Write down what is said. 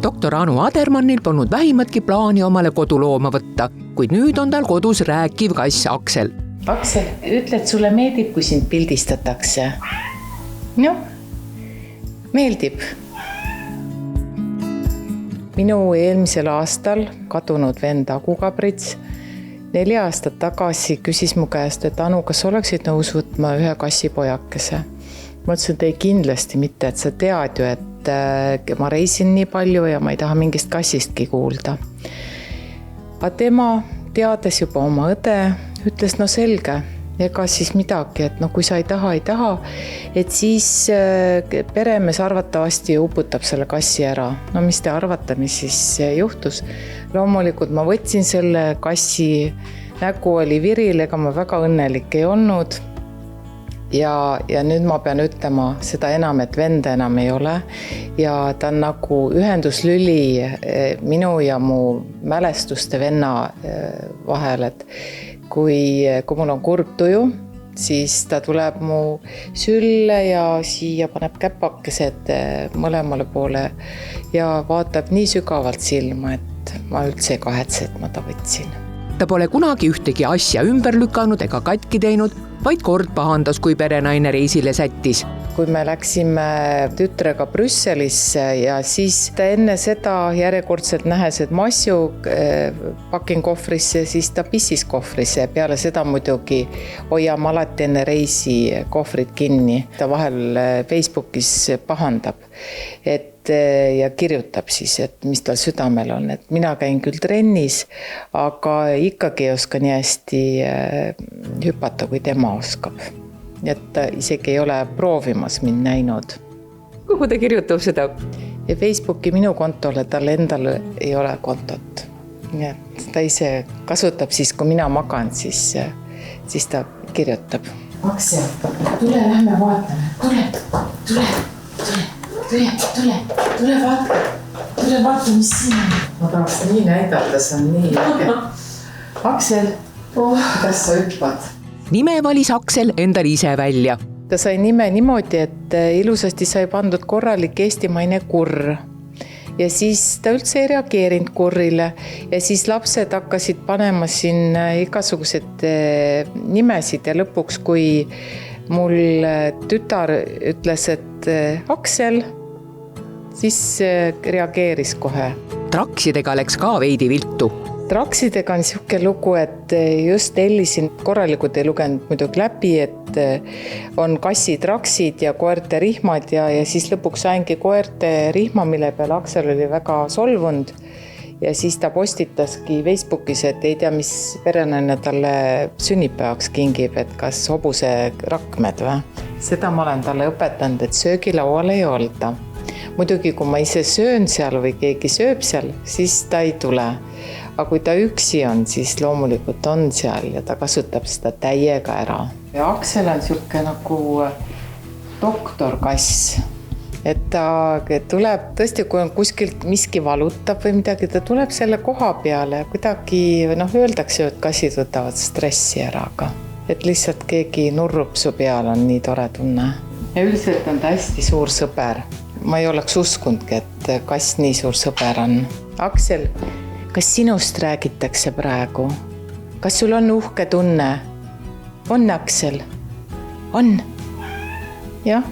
doktor Anu Adermannil polnud vähimatki plaani omale kodulooma võtta, kuid nüüd on tal kodus rääkiv kass Aksel. Aksel, ütle, et sulle meeldib, kui sind pildistatakse. Noh, meeldib. Minu eelmisel aastal kadunud vend Agu Kabrits 4 aastat tagasi küsis mu käest, et Anu, kas oleksid nõus võtma ühe kassipojakese? Ma ütlesin, et ei, kindlasti mitte, et sa tead ju, et ma reisin nii palju ja ma ei taha mingist kassistki kuulda. Aga tema, teades juba oma õde, ütles, no selge, ega siis midagi, et kui sa ei taha, et siis peremees arvatavasti uputab selle kassi ära. No mis te arvate, mis siis juhtus? Loomulikult ma võtsin selle kassi, nägu oli viril, ega ma väga õnnelik ei olnud. Ja nüüd ma pean ütlema seda enam, et venda enam ei ole. Ja ta on nagu ühenduslüli minu ja mu mälestuste venna vahel, et kui mul on kurb tuju, siis ta tuleb mu sülle ja siia paneb käpakesed mõlemale poole ja vaatab nii sügavalt silma, et ma üldse ei kahetse, et ma ta võtsin. Ta pole kunagi ühtegi asja ümber lükanud ega katki teinud, vaid kord pahandas, kui perenaine reisile sättis. Kui me läksime tütrega Brüsselisse ja siis ta enne seda järjekordselt nähes, et ma asju pakin kohvrisse, siis ta pissis kohvrisse. Peale seda muidugi hoiame alati enne reisi kohvrid kinni. Ta vahel Facebookis pahandab ja kirjutab siis, et mis tal südamel on. Et mina käin küll trennis, aga ikkagi ei oska nii hästi hüpata, kui tema oskab. Et ta isegi ei ole proovimas mind näinud. Kuhu ta kirjutab seda? Ja Facebooki minu kontole, tal endal ei ole kontot. Ja ta ise kasutab siis, kui mina magan, siis ta kirjutab. Aksel, tule, lähme vaatame. Tule vaata, mis siin on. Ma tahaks nii näidata, see on nii äge. Aksel, kuidas sa hüppad? Nime valis Aksel endal ise välja. Ta sai nime niimoodi, et ilusasti sai pandud korralik eestimaine kurr. Ja siis ta üldse ei reageerinud kurrile. Ja siis lapsed hakkasid panema siin igasugused nimesid ja lõpuks, kui mul tütar ütles, et Aksel, siis reageeris kohe. Traksidega läks ka veidi viltu. Traksidega on siuke lugu, et just tellisin, korralikult ei lugenud muidugi läbi, et on kassitraksid ja koerte rihmad ja siis lõpuks saingi koerte rihma, mille peale Aksel oli väga solvunud. Ja siis ta postitaski Facebookis, et ei tea, mis perenaine talle sünnipäevaks kingib, et kas hobuse rakmed või. Seda ma olen talle õpetanud, et söögilaual ei olda. Muidugi, kui ma ise söön seal või keegi sööb seal, siis ta ei tule. Aga kui ta üksi on, siis loomulikult on seal ja ta kasutab seda täiega ära. Ja Aksel on siuke nagu doktorkass. Et ta tuleb, tõesti, kui on kuskilt miski valutab või midagi, ta tuleb selle koha peale ja kuidagi, öeldakse, et kassid võtavad stressi ära, aga et lihtsalt keegi nurrub su peal on nii tore tunne. Ja üldiselt on ta hästi suur sõber. Ma ei oleks uskundki, et kass nii suur sõber on. Aksel, kas sinust räägitakse praegu? Kas sul on uhke tunne? On, Aksel? On? Jah.